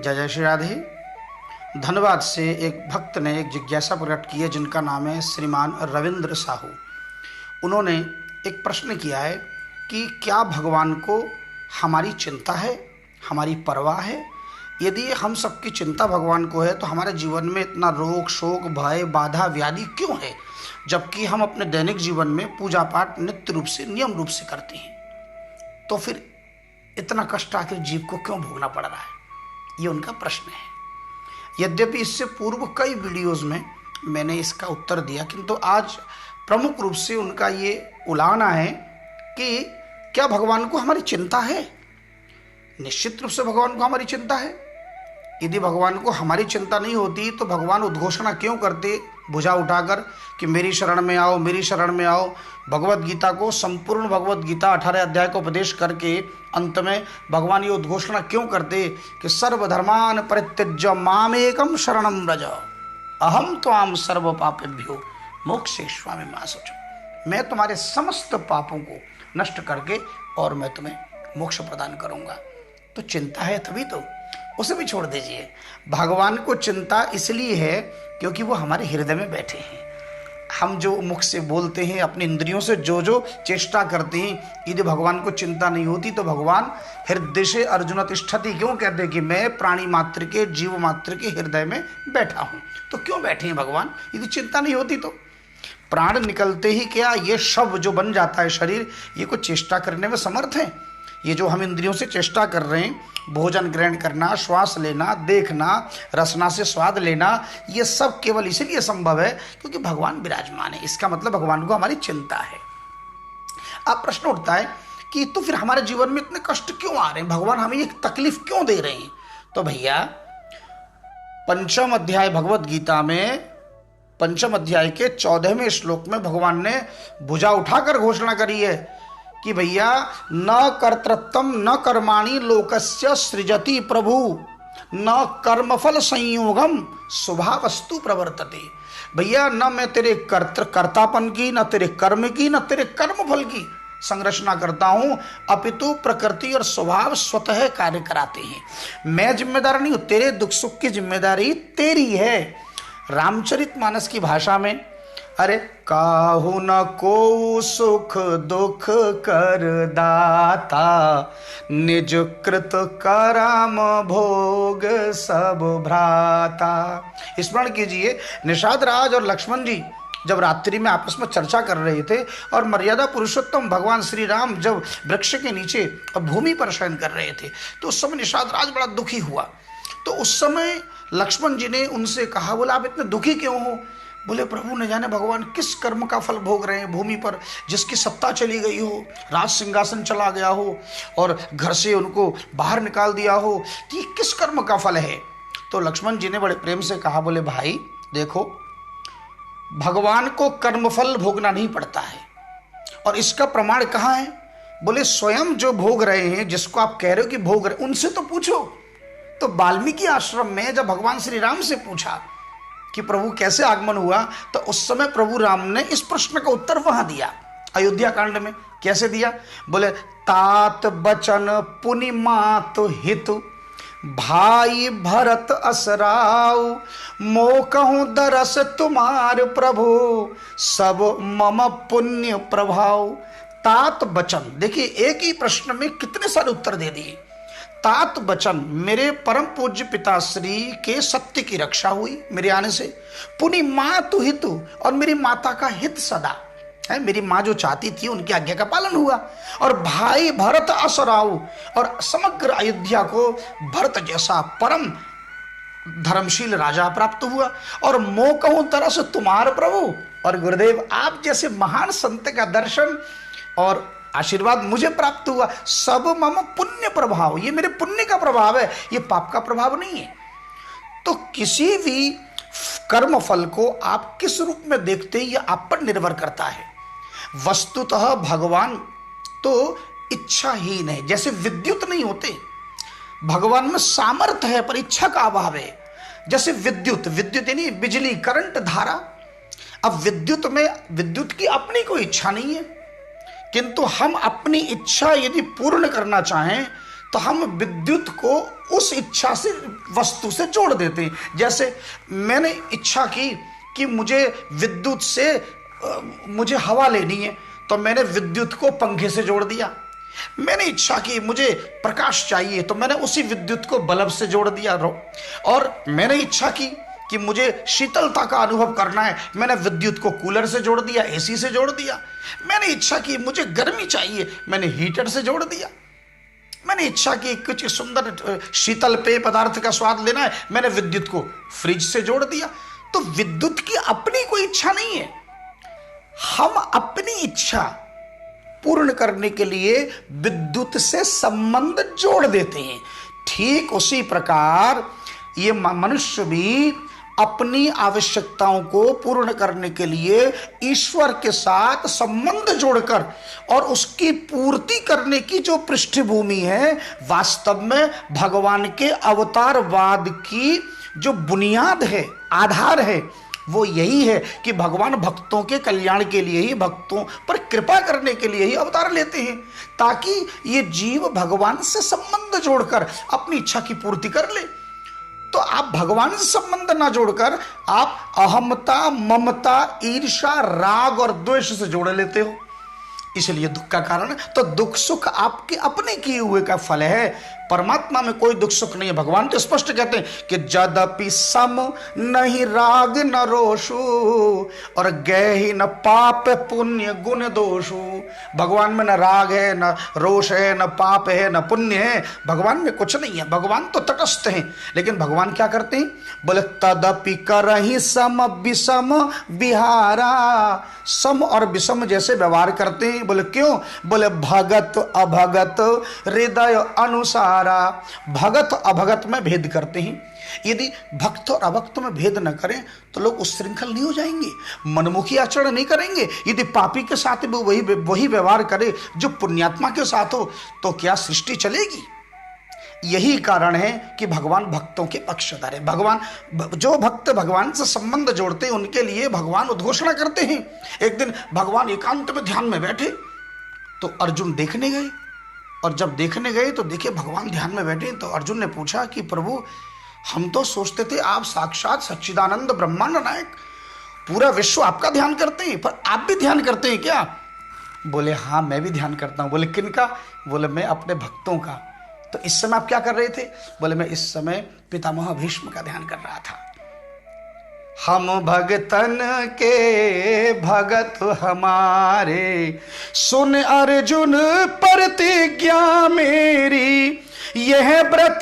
जय जय श्री राधे। धनबाद से एक भक्त ने एक जिज्ञासा प्रकट की है, जिनका नाम है श्रीमान रविंद्र साहू। उन्होंने एक प्रश्न किया है कि क्या भगवान को हमारी चिंता है, हमारी परवाह है? यदि हम सबकी चिंता भगवान को है तो हमारे जीवन में इतना रोग शोक भय बाधा व्याधि क्यों है, जबकि हम अपने दैनिक जीवन में पूजा पाठ नित्य रूप से नियम रूप से करते हैं? तो फिर इतना कष्ट आखिर जीव को क्यों भोगना पड़ रहा है? ये उनका प्रश्न है। यद्यपि इससे पूर्व कई वीडियोस में मैंने इसका उत्तर दिया, किंतु आज प्रमुख रूप से उनका ये उलाहना है कि क्या भगवान को हमारी चिंता है? निश्चित रूप से भगवान को हमारी चिंता है। यदि भगवान को हमारी चिंता नहीं होती तो भगवान उद्घोषणा क्यों करते भुजा उठाकर कि मेरी शरण में आओ, मेरी शरण में आओ? भगवत गीता को, संपूर्ण भगवत गीता 18 अध्याय को उपदेश करके अंत में भगवान ये उद्घोषणा क्यों करते कि सर्वधर्मान परित्यज्य मामेकम शरणं व्रज अहम त्वाम सर्व पापेभ्यो मोक्षयिष्यामि मा शुचः। मैं तुम्हारे समस्त पापों को नष्ट करके और मैं तुम्हें मोक्ष प्रदान करूंगा। तो चिंता है तभी तो उसे भी छोड़ दीजिए। भगवान को चिंता इसलिए है क्योंकि वो हमारे हृदय में बैठे हैं। हम जो मुख से बोलते हैं, अपनी इंद्रियों से जो जो चेष्टा करते हैं, यदि भगवान को चिंता नहीं होती तो भगवान हृदय से अर्जुन तिष्ठति क्यों कहते हैं कि मैं प्राणी मात्र के, जीव मात्र के हृदय में बैठा हूं। तो क्यों बैठे हैं भगवान? यदि चिंता नहीं होती तो प्राण निकलते ही क्या ये शव जो बन जाता है शरीर, ये कुछ चेष्टा करने में समर्थ है? ये जो हम इंद्रियों से चेष्टा कर रहे हैं, भोजन ग्रहण करना, श्वास लेना, देखना, रसना से स्वाद लेना, ये सब केवल इसीलिए संभव है क्योंकि भगवान विराजमान है। इसका मतलब भगवान को हमारी चिंता है। अब प्रश्न उठता है कि तो फिर हमारे जीवन में इतने कष्ट क्यों आ रहे हैं, भगवान हमें एक तकलीफ क्यों दे रहे हैं? तो भैया, पंचम अध्याय भगवत गीता में पंचम अध्याय के 14वें श्लोक में भगवान ने भुजा उठाकर घोषणा करी है कि भैया न कर्तृत्वम न कर्माणि लोकस्य सृजति प्रभु न कर्मफल संयोगम स्वभावस्तु प्रवर्तते। भैया न मैं तेरे कर्तापन की, न तेरे कर्म की, न तेरे कर्मफल की संरचना करता हूं, अपितु प्रकृति और स्वभाव स्वतः कार्य कराते हैं। मैं जिम्मेदार नहीं हूं, तेरे दुख सुख की जिम्मेदारी तेरी है। रामचरितमानस की भाषा में अरे काहू न को सुख दुख कर दाता, निज कृत करम भोग सब भ्राता। स्मरण कीजिए, निषाद राज और लक्ष्मण जी जब रात्रि में आपस में चर्चा कर रहे थे और मर्यादा पुरुषोत्तम भगवान श्री राम जब वृक्ष के नीचे भूमि पर शयन कर रहे थे, तो उस समय निषाद राज बड़ा दुखी हुआ। तो उस समय लक्ष्मण जी ने उनसे कहा, बोला आप इतने दुखी क्यों हो? बोले प्रभु न जाने भगवान किस कर्म का फल भोग रहे हैं, भूमि पर जिसकी सत्ता चली गई हो, राज सिंहासन चला गया हो और घर से उनको बाहर निकाल दिया हो, कि किस कर्म का फल है? तो लक्ष्मण जी ने बड़े प्रेम से कहा, बोले भाई देखो, भगवान को कर्मफल भोगना नहीं पड़ता है। और इसका प्रमाण कहाँ है? बोले स्वयं जो भोग रहे हैं, जिसको आप कह रहे हो कि भोग रहे, उनसे तो पूछो। तो वाल्मीकि आश्रम में जब भगवान श्री राम से पूछा कि प्रभु कैसे आगमन हुआ, तो उस समय प्रभु राम ने इस प्रश्न का उत्तर वहां दिया अयोध्या कांड में। कैसे दिया? बोले तात बचन पुनि मात हितु, भाई भरत असराऊ, मोकहूं दरस तुम्हार प्रभु, सब मम पुण्य प्रभाव। तात बचन, देखिए एक ही प्रश्न में कितने सारे उत्तर दे दिए। तात बचन, मेरे परम पूज्य पिताश्री के सत्य की रक्षा हुई मेरे आने से। पुनि मातु हितु, और मेरी माता का हित सदा है, मेरी माँ जो चाहती थी उनकी आज्ञा का पालन हुआ। और भाई भरत असराऊ, और समग्र अयोध्या को भरत जैसा परम धर्मशील राजा प्राप्त हुआ। और मोकहूं तरस तुम्हार प्रभु, और गुरुदेव आप जैसे महान संत का दर्शन और आशीर्वाद मुझे प्राप्त हुआ। सब मम पुण्य प्रभाव, ये मेरे पुण्य का प्रभाव है, ये पाप का प्रभाव नहीं है। तो किसी भी कर्म फल को आप किस रूप में देखते हैं, यह आप पर निर्भर करता है। वस्तुतः भगवान तो इच्छाहीन है। जैसे विद्युत नहीं होते, भगवान में सामर्थ्य है पर इच्छा का अभाव है। जैसे विद्युत यानी बिजली, करंट, धारा। अब विद्युत की अपनी कोई इच्छा नहीं है, किंतु हम अपनी इच्छा यदि पूर्ण करना चाहें तो हम विद्युत को उस इच्छा से वस्तु से जोड़ देते हैं। जैसे मैंने इच्छा की कि मुझे विद्युत से मुझे हवा लेनी है, तो मैंने विद्युत को पंखे से जोड़ दिया। मैंने इच्छा की मुझे प्रकाश चाहिए, तो मैंने उसी विद्युत को बल्ब से जोड़ दिया। और मैंने इच्छा की कि मुझे शीतलता का अनुभव करना है, मैंने विद्युत को कूलर से जोड़ दिया, एसी से जोड़ दिया। मैंने इच्छा की मुझे गर्मी चाहिए, मैंने हीटर से जोड़ दिया। मैंने इच्छा की कुछ सुंदर शीतल पेय पदार्थ का स्वाद लेना है, मैंने विद्युत को फ्रिज से जोड़ दिया। तो विद्युत की अपनी कोई इच्छा नहीं है, हम अपनी इच्छा पूर्ण करने के लिए विद्युत से संबंध जोड़ देते हैं। ठीक उसी प्रकार ये मनुष्य भी अपनी आवश्यकताओं को पूर्ण करने के लिए ईश्वर के साथ संबंध जोड़कर और उसकी पूर्ति करने की जो पृष्ठभूमि है, वास्तव में भगवान के अवतारवाद की जो बुनियाद है, आधार है, वो यही है कि भगवान भक्तों के कल्याण के लिए ही, भक्तों पर कृपा करने के लिए ही अवतार लेते हैं, ताकि ये जीव भगवान से संबंध जोड़कर अपनी इच्छा की पूर्ति कर ले। तो आप भगवान से संबंध ना जोड़कर आप अहमता, ममता, ईर्ष्या, राग और द्वेष से जोड़ लेते हो, इसलिए दुख का कारण। तो दुख सुख आपके अपने किए हुए का फल है, परमात्मा में कोई दुख सुख नहीं है। भगवान तो स्पष्ट कहते हैं कि जदपि सम नहीं राग न रोषु और गहि न पाप पुण्य गुण दोषु। भगवान में न राग है, न रोष है, न पाप है, न पुण्य है, भगवान में कुछ नहीं है। भगवान तो तटस्थ हैं, लेकिन भगवान क्या करते हैं? बोले तदपि करहि सम विषम विहारा। सम और विषम जैसे व्यवहार करते हैं। बोले क्यों? बोले भगत अभगत हृदय अनुसारा। भगत अभगत में भेद करते हैं। यदि भक्त और अभक्त में भेद न करें तो लोग उस श्रृंखल नहीं हो जाएंगे, मनमुखी आचरण नहीं करेंगे। यदि पापी के साथ भी वही व्यवहार करे जो पुण्यात्मा के साथ हो, तो क्या सृष्टि चलेगी? यही कारण है कि भगवान भक्तों के पक्षधर है। भगवान, जो भक्त भगवान से संबंध जोड़ते हैं उनके लिए भगवान उद्घोषणा करते हैं। एक दिन भगवान एकांत में ध्यान में बैठे तो अर्जुन देखने गए, और जब देखने गए तो देखे भगवान ध्यान में बैठे। तो अर्जुन ने पूछा कि प्रभु, हम तो सोचते थे आप साक्षात सच्चिदानंद ब्रह्मांड नायक, पूरा विश्व आपका ध्यान करते हैं, पर आप भी ध्यान करते हैं क्या? बोले हाँ, मैं भी ध्यान करता हूँ। बोले किन का? बोले मैं अपने भक्तों का। तो इस समय आप क्या कर रहे थे? बोले मैं इस समय पितामह भीष्म का ध्यान कर रहा था। हम भगतन के भगत हमारे, सुन अर्जुन प्रतिज्ञा मेरी, यह व्रत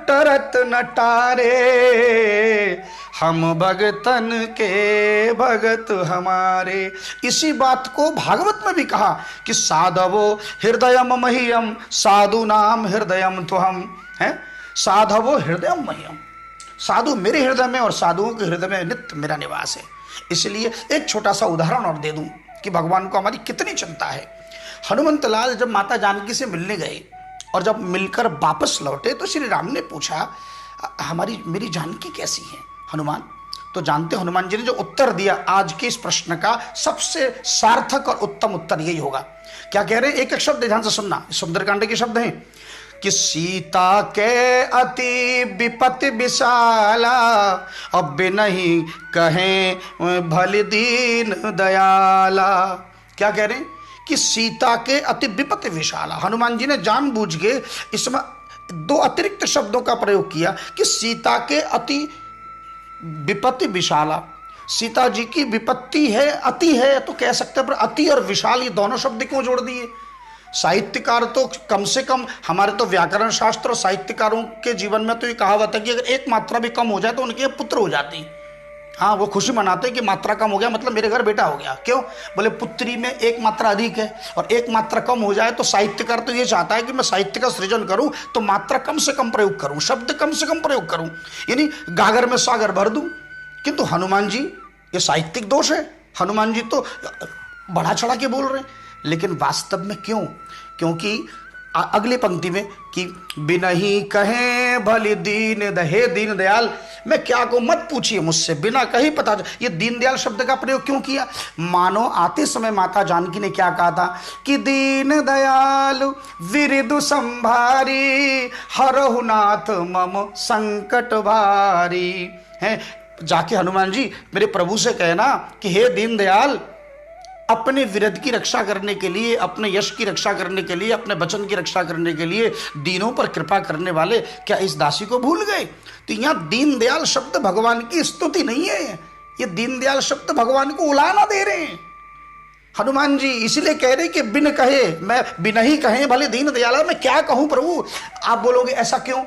टरत न टारे। हम भगतन के भगत हमारे। इसी बात को भागवत में भी कहा कि साधवो हृदयम मह्यम साधु नाम हृदयम तुहम है। साधवो हृदयम मह्यम, साधु मेरे हृदय में और साधुओं के हृदय में नित्य मेरा निवास है। इसलिए एक छोटा सा उदाहरण और दे दूं कि भगवान को हमारी कितनी चिंता है। हनुमंत लाल जब माता जानकी से मिलने गए और जब मिलकर वापस लौटे तो श्री राम ने पूछा, मेरी जानकी कैसी है हनुमान? तो जानते हनुमान जी ने जो उत्तर दिया आज के इस प्रश्न का सबसे सार्थक और उत्तम उत्तर यही होगा। क्या कह रहे हैं? एक एक शब्द ध्यान से सुनना, सुंदरकांड के शब्द हैं कि सीता के अति विपत्ति विशाला, अब नहीं कहें भले दीन दयाला। क्या कह रहे हैं? कि सीता के अति विपत्ति विशाला। हनुमान जी ने जानबूझ के इसमें दो अतिरिक्त शब्दों का प्रयोग किया कि सीता के अति विपत्ति विशाला। सीता जी की विपत्ति है, अति है तो कह सकते हैं, पर अति और विशाल ये दोनों शब्द क्यों जोड़ दिए? साहित्यकार तो कम से कम, हमारे तो व्याकरण शास्त्र और साहित्यकारों के जीवन में तो ये कहावत है कि अगर एक मात्रा भी कम हो जाए तो उनके पुत्र हो जाती। हाँ, वो खुशी मनाते हैं कि मात्रा कम हो गया, मतलब मेरे घर बेटा हो गया। क्यों? बोले पुत्री में एक मात्रा अधिक है और एक मात्रा कम हो जाए तो साहित्यकार तो ये चाहता है कि मैं साहित्य का सृजन करूं तो मात्रा कम से कम प्रयोग करूं, शब्द कम से कम प्रयोग करूं, यानी गागर में सागर भर दूं। किंतु हनुमान जी, ये साहित्यिक दोष है, हनुमान जी तो बढ़ा चढ़ा के बोल रहे हैं। लेकिन वास्तव में क्यों? क्योंकि अगली पंक्ति में कि बिनहि कहे भली दीन हे दीन दयाल, मैं क्या कहूँ, मत पूछिए मुझसे, बिना कहीं पता। ये दीनदयाल शब्द का प्रयोग क्यों किया? मानो आते समय माता जानकी ने क्या कहा था कि दीन दयाल विरिदु संभारी, हरहु नाथ मम संकट भारी। है, जाके हनुमान जी मेरे प्रभु से कहना कि हे दीन दयाल, अपने विरध की रक्षा करने के लिए, अपने यश की रक्षा करने के लिए, अपने वचन की रक्षा करने के लिए दीनों पर कृपा करने वाले, क्या इस दासी को भूल गए? तो यहां दीनदयाल शब्द भगवान की स्तुति नहीं है, ये दीनदयाल शब्द भगवान को उलाना दे रहे हैं हनुमान जी। इसलिए कह रहे कि बिन कहे, मैं बिन ही कहे भले दीन दयाल, मैं क्या कहूं प्रभु। आप बोलोगे ऐसा क्यों?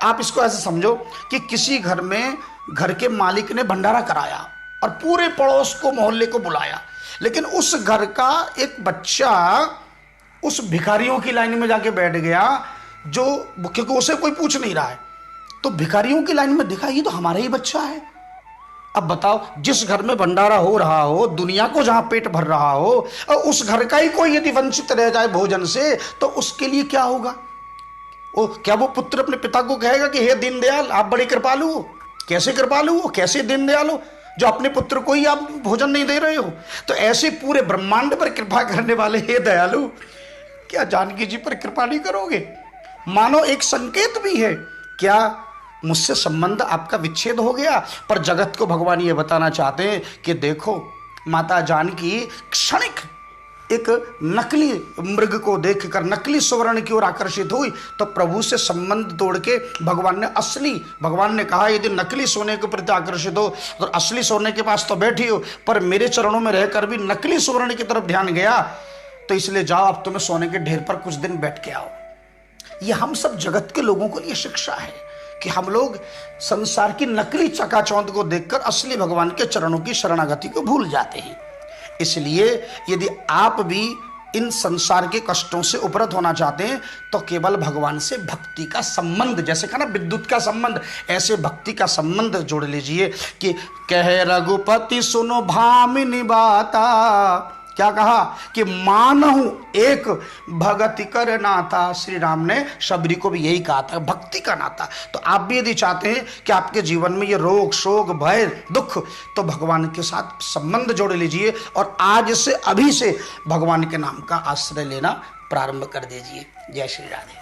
आप इसको ऐसे समझो कि किसी घर में घर के मालिक ने भंडारा कराया और पूरे पड़ोस को, मोहल्ले को बुलाया, लेकिन उस घर का एक बच्चा उस भिखारियों की लाइन में जाके बैठ गया, जो क्योंकि उसे कोई पूछ नहीं रहा है, तो भिखारियों की लाइन में देखा ये तो हमारा ही बच्चा है। अब बताओ, जिस घर में भंडारा हो रहा हो, दुनिया को जहां पेट भर रहा हो, और उस घर का ही कोई यदि वंचित रह जाए भोजन से, तो उसके लिए क्या होगा? क्या वो पुत्र अपने पिता को कहेगा कि हे दीनदयाल आप बड़े कृपालु हो? कैसे कृपालु हो, कैसे दीनदयाल हो, जो अपने पुत्र को ही आप भोजन नहीं दे रहे हो? तो ऐसे पूरे ब्रह्मांड पर कृपा करने वाले हे दयालु, क्या जानकी जी पर कृपा नहीं करोगे? मानो एक संकेत भी है, क्या मुझसे संबंध आपका विच्छेद हो गया? पर जगत को भगवान ये बताना चाहते हैं कि देखो, माता जानकी क्षणिक एक नकली मृग को देखकर नकली सुवर्ण की ओर आकर्षित हुई, तो प्रभु से संबंध तोड़ के भगवान ने कहा यदि नकली सोने के प्रति आकर्षित हो तो असली सोने के पास तो बैठी हो, पर मेरे चरणों में रहकर भी नकली सुवर्ण की तरफ ध्यान गया, तो इसलिए जाओ, अब तुम्हें सोने के ढेर पर कुछ दिन बैठ के आओ। ये हम सब जगत के लोगों को ये शिक्षा है कि हम लोग संसार की नकली चकाचौंध को देखकर असली भगवान के चरणों की शरणागति को भूल जाते हैं। इसलिए यदि आप भी इन संसार के कष्टों से उपरत होना चाहते हैं, तो केवल भगवान से भक्ति का संबंध, जैसे कहा ना विद्युत का संबंध, ऐसे भक्ति का संबंध जोड़ लीजिए कि कहे रघुपति सुनो भामिनी बाता। क्या कहा कि मानहु एक भगति कर नाता। श्री राम ने शबरी को भी यही कहा था, भक्ति का नाता। तो आप भी यदि चाहते हैं कि आपके जीवन में ये रोग शोक भय दुख, तो भगवान के साथ संबंध जोड़ लीजिए और आज से अभी से भगवान के नाम का आश्रय लेना प्रारंभ कर दीजिए। जय श्री राधे।